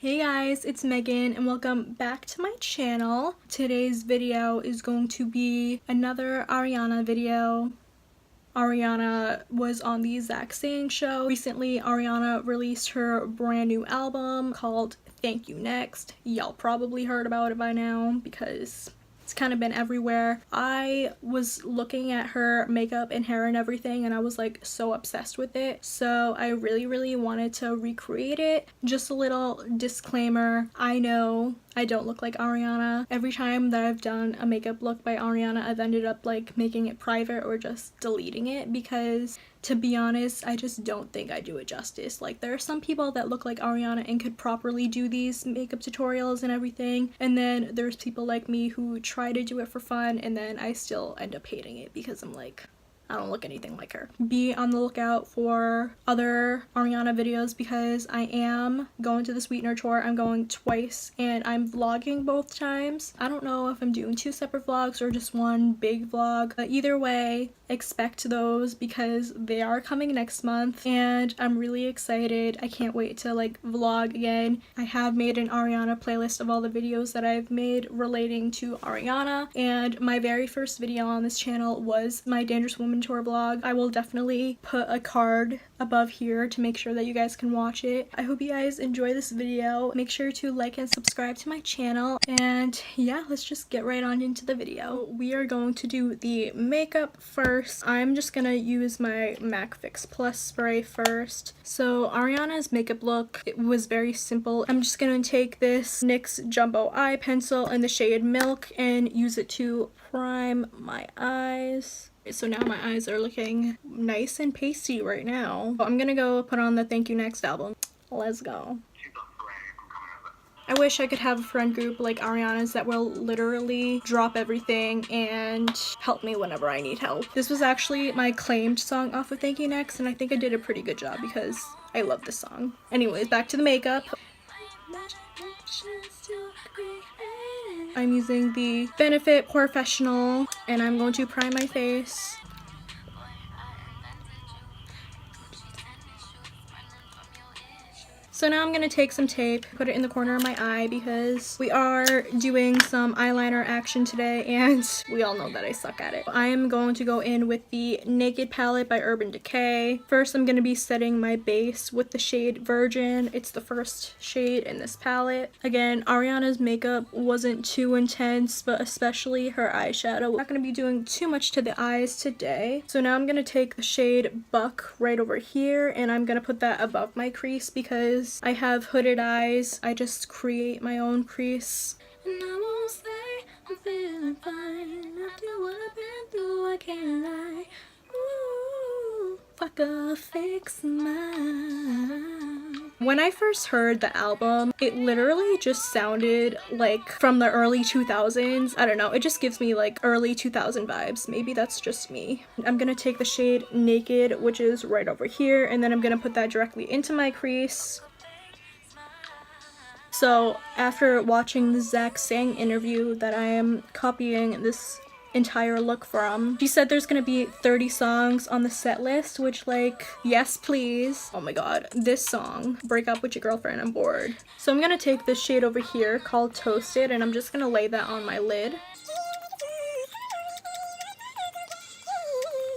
Hey guys, it's Megan and welcome back to my channel. Today's video is going to be another Ariana video. Ariana was on the Zach Sang show. Recently, Ariana released her brand new album called Thank You Next. Y'all probably heard about it by now because it's kind of been everywhere. I was looking at her makeup and hair and everything and I was like so obsessed with it. So I really wanted to recreate it. Just a little disclaimer, I know I don't look like Ariana. Every time that I've done a makeup look by Ariana, I've ended up like making it private or just deleting it because to be honest, I just don't think I do it justice. Like, there are some people that look like Ariana and could properly do these makeup tutorials and everything, and then there's people like me who try to do it for fun and then I still end up hating it because I'm like, I don't look anything like her. Be on the lookout for other Ariana videos because I am going to the Sweetener tour. I'm going twice and I'm vlogging both times. I don't know if I'm doing two separate vlogs or just one big vlog, but either way, expect those because they are coming next month and I'm really excited. I can't wait to like vlog again. I have made an Ariana playlist of all the videos that I've made relating to Ariana, and my very first video on this channel was my Dangerous Woman tour vlog. I will definitely put a card above here to make sure that you guys can watch it. I hope you guys enjoy this video. Make sure to like and subscribe to my channel, and yeah, let's just get right on into the video. We are going to do the makeup first. I'm just gonna use my MAC Fix Plus spray first. So Ariana's makeup look, it was very simple. I'm just gonna take this NYX Jumbo Eye Pencil in the shade Milk and use it to prime my eyes. So now my eyes are looking nice and pasty right now. I'm gonna go put on the Thank You Next album. Let's go. I wish I could have a friend group like Ariana's that will literally drop everything and help me whenever I need help. This was actually my claimed song off of Thank You Next, and I think I did a pretty good job because I love this song. Anyways, back to the makeup. I'm using the Benefit Professional and I'm going to prime my face. So now I'm going to take some tape, put it in the corner of my eye because we are doing some eyeliner action today and we all know that I suck at it. I am going to go in with the Naked palette by Urban Decay. First, I'm going to be setting my base with the shade Virgin. It's the first shade in this palette. Again, Ariana's makeup wasn't too intense, but especially her eyeshadow. I'm not going to be doing too much to the eyes today. So now I'm going to take the shade Buck right over here and I'm going to put that above my crease because I have hooded eyes. I just create my own crease. And I won't say I'm feeling fine after what I've been through. I can't lie. Ooh, fuck a fake smile. When I first heard the album, it literally just sounded like from the early 2000s. I don't know, it just gives me like early 2000 vibes. Maybe that's just me. I'm gonna take the shade Naked, which is right over here, and then I'm gonna put that directly into my crease. So after watching the Zach Sang interview that I am copying this entire look from, she said there's gonna be 30 songs on the set list, which like, yes please. Oh my god, this song, Break Up With Your Girlfriend, I'm bored. So I'm gonna take this shade over here called Toasted and I'm just gonna lay that on my lid.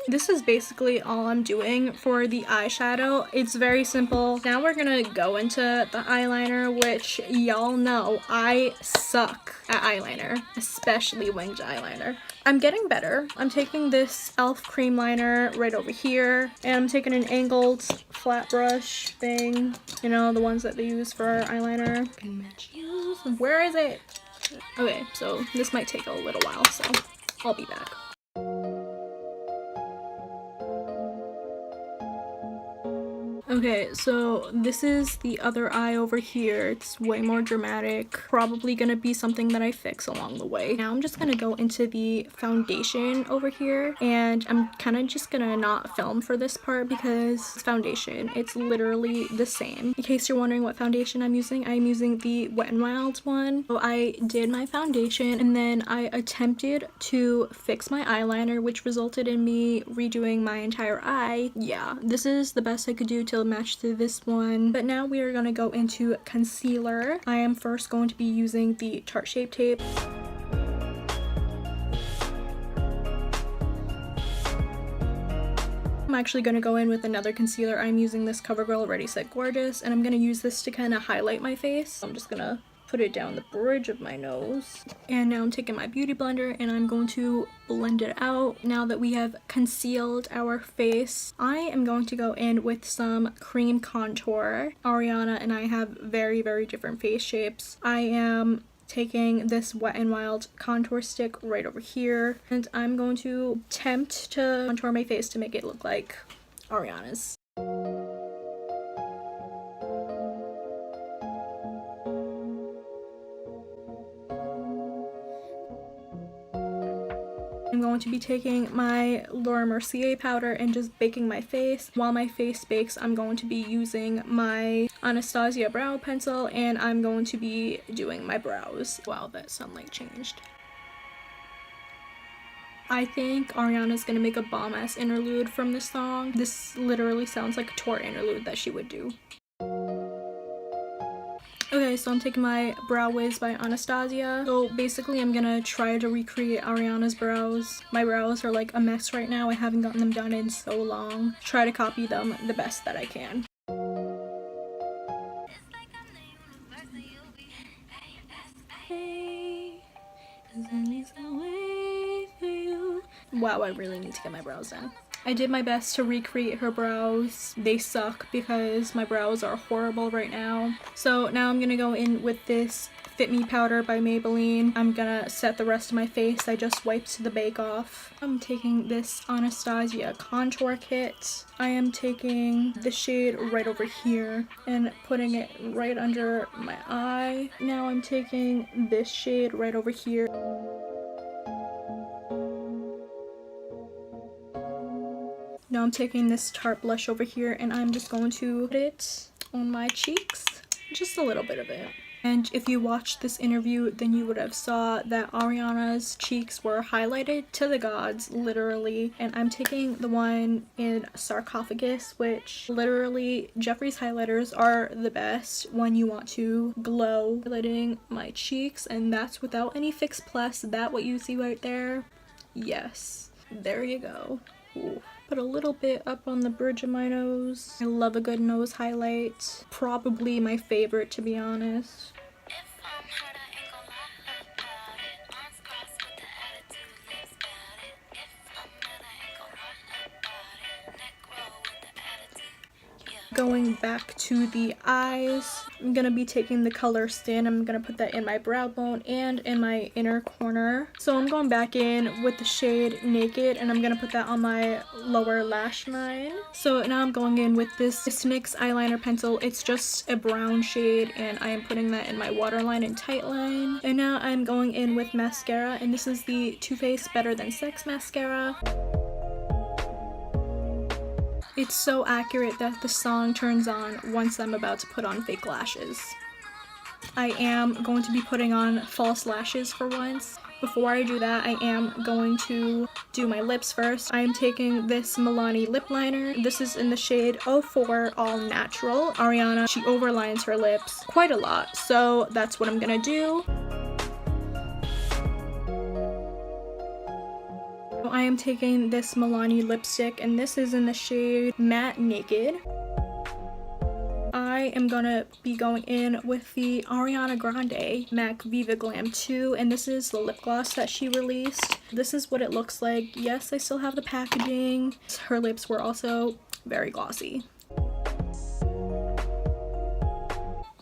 This is basically all I'm doing for the eyeshadow. It's very simple. Now we're gonna go into the eyeliner, which y'all know I suck at eyeliner, especially winged eyeliner. I'm getting better. I'm taking this e.l.f. cream liner right over here and I'm taking an angled flat brush thing, you know, the ones that they use for eyeliner. Where is it? Okay, so this might take a little while, so I'll be back. Okay, so this is the other eye over here. It's way more dramatic. Probably gonna be something that I fix along the way. Now I'm just gonna go into the foundation over here, and I'm kind of just gonna not film for this part because foundation, it's literally the same. In case you're wondering what foundation I'm using the Wet n Wild one. So I did my foundation and then I attempted to fix my eyeliner, which resulted in me redoing my entire eye. Yeah, this is the best I could do to to match to this one. But now we are going to go into concealer. I am first going to be using the Tarte Shape Tape. I'm actually going to go in with another concealer. I'm using this CoverGirl Ready Set Gorgeous, and I'm going to use this to kind of highlight my face. I'm just going to put it down the bridge of my nose. And now I'm taking my beauty blender and I'm going to blend it out. Now that we have concealed our face, I am going to go in with some cream contour. Ariana and I have very, very different face shapes. I am taking this Wet n Wild contour stick right over here, and I'm going to attempt to contour my face to make it look like Ariana's. I'm going to be taking my Laura Mercier powder and just baking my face. While my face bakes, I'm going to be using my Anastasia brow pencil and I'm going to be doing my brows. Wow, that sunlight changed. I think Ariana's gonna make a bomb-ass interlude from this song. This literally sounds like a tour interlude that she would do. Okay, so I'm taking my Brow Wiz by Anastasia. So basically I'm gonna try to recreate Ariana's brows. My brows are like a mess right now. I haven't gotten them done in so long. Try to copy them the best that I can. Wow, I really need to get my brows done. I did my best to recreate her brows. They suck because my brows are horrible right now. So now I'm gonna go in with this Fit Me powder by Maybelline. I'm gonna set the rest of my face. I just wiped the bake off. I'm taking this Anastasia contour kit. I am taking the shade right over here and putting it right under my eye. Now I'm taking this shade right over here. Now I'm taking this Tarte blush over here and I'm just going to put it on my cheeks, just a little bit of it. And if you watched this interview, then you would have saw that Ariana's cheeks were highlighted to the gods, literally. And I'm taking the one in Sarcophagus, which literally Jeffree's highlighters are the best when you want to glow. Highlighting my cheeks, and that's without any Fix Plus. That what you see right there? Yes, there you go. Ooh. Put a little bit up on the bridge of my nose. I love a good nose highlight. Probably my favorite, to be honest. Going back to the eyes, I'm gonna be taking the color Stin. I'm gonna put that in my brow bone and in my inner corner. So I'm going back in with the shade Naked and I'm gonna put that on my lower lash line. So now I'm going in with this NYX eyeliner pencil. It's just a brown shade and I am putting that in my waterline and tightline. And now I'm going in with mascara, and this is the Too Faced Better Than Sex mascara. It's so accurate that the song turns on once I'm about to put on fake lashes. I am going to be putting on false lashes for once. Before I do that, I am going to do my lips first. I am taking this Milani lip liner. This is in the shade 04 All Natural. Ariana, she overlines her lips quite a lot, so that's what I'm gonna do. I am taking this Milani lipstick, and this is in the shade Matte Naked. I am gonna be going in with the Ariana Grande MAC Viva Glam 2, and this is the lip gloss that she released. This is what it looks like. Yes, I still have the packaging. Her lips were also very glossy.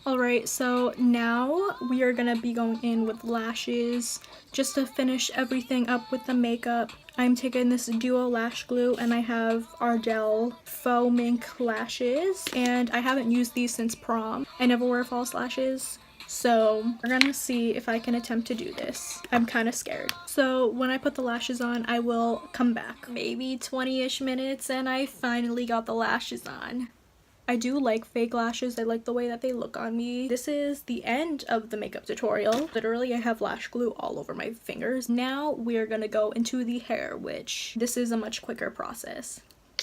Alright, so now we are gonna be going in with lashes just to finish everything up with the makeup. I'm taking this Duo Lash Glue and I have Ardell Faux Mink lashes, and I haven't used these since prom. I never wear false lashes, so we're gonna see if I can attempt to do this. I'm kind of scared. So when I put the lashes on, I will come back. Maybe 20-ish minutes and I finally got the lashes on. I do like fake lashes. I like the way that they look on me. This is the end of the makeup tutorial. Literally, I have lash glue all over my fingers. Now we're gonna go into the hair, which this is a much quicker process.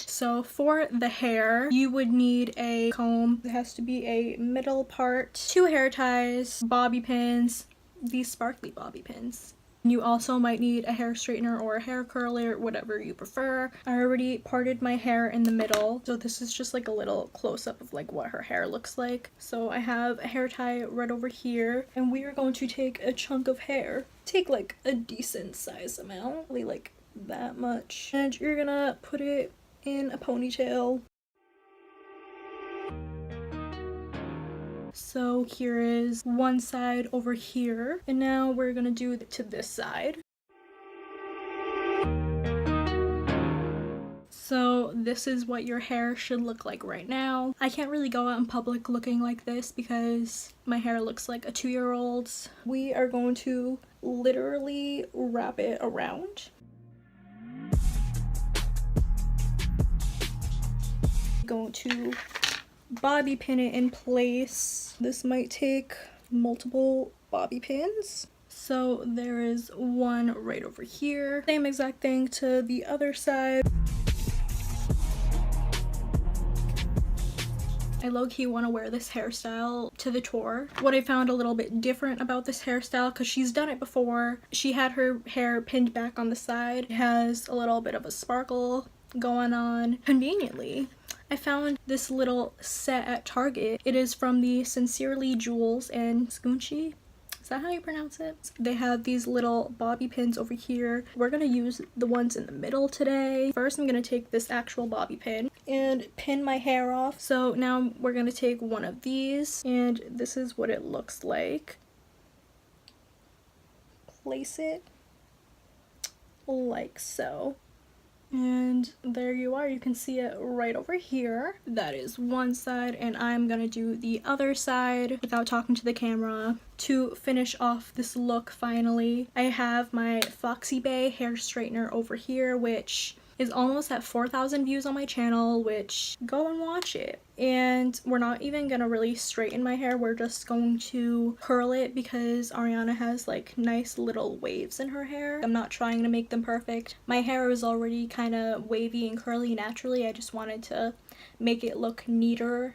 So for the hair, you would need a comb. It has to be a middle part, 2 hair ties, bobby pins, these sparkly bobby pins. You also might need a hair straightener or a hair curler, whatever you prefer. I already parted my hair in the middle, so this is just like a little close-up of like what her hair looks like. So I have a hair tie right over here, and we are going to take a chunk of hair. Take like a decent size amount, really like that much, and you're gonna put it in a ponytail. So here is one side over here, and now we're gonna do it to this side. So this is what your hair should look like right now. I can't really go out in public looking like this because my hair looks like a 2-year-old's. We are going to literally wrap it around. Going to bobby pin it in place. This might take multiple bobby pins. So there is one right over here. Same exact thing to the other side. I low-key want to wear this hairstyle to the tour. What I found a little bit different about this hairstyle, because she's done it before, she had her hair pinned back on the side. It has a little bit of a sparkle going on. Conveniently, I found this little set at Target. It is from the Sincerely Jewels and Scoonchy. Is that how you pronounce it? They have these little bobby pins over here. We're gonna use the ones in the middle today. First, I'm gonna take this actual bobby pin and pin my hair off. So now we're gonna take one of these, and this is what it looks like. Place it like so. And there you are, you can see it right over here. That is one side, and I'm gonna do the other side without talking to the camera to finish off this look. Finally, I have my Foxy Bay hair straightener over here, which is almost at 4,000 views on my channel, which go and watch it. And we're not even gonna really straighten my hair, we're just going to curl it because Ariana has like nice little waves in her hair. I'm not trying to make them perfect. My hair is already kind of wavy and curly naturally. I just wanted to make it look neater.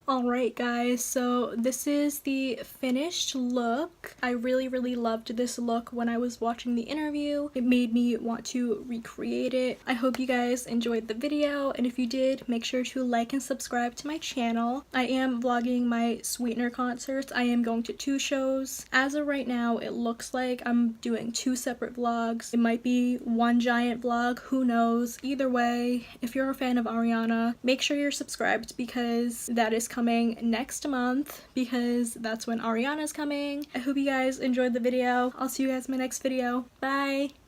Alright guys, so this is the finished look. I really loved this look when I was watching the interview. It made me want to recreate it. I hope you guys enjoyed the video, and if you did, make sure to like and subscribe to my channel. I am vlogging my sweetener concerts. I am going to 2 shows. As of right now, it looks like I'm doing 2 separate vlogs. It might be one giant vlog, who knows. Either way, if you're a fan of Ariana, make sure you're subscribed because that is coming next month, because that's when Ariana's coming. I hope you guys enjoyed the video. I'll see you guys in my next video. Bye!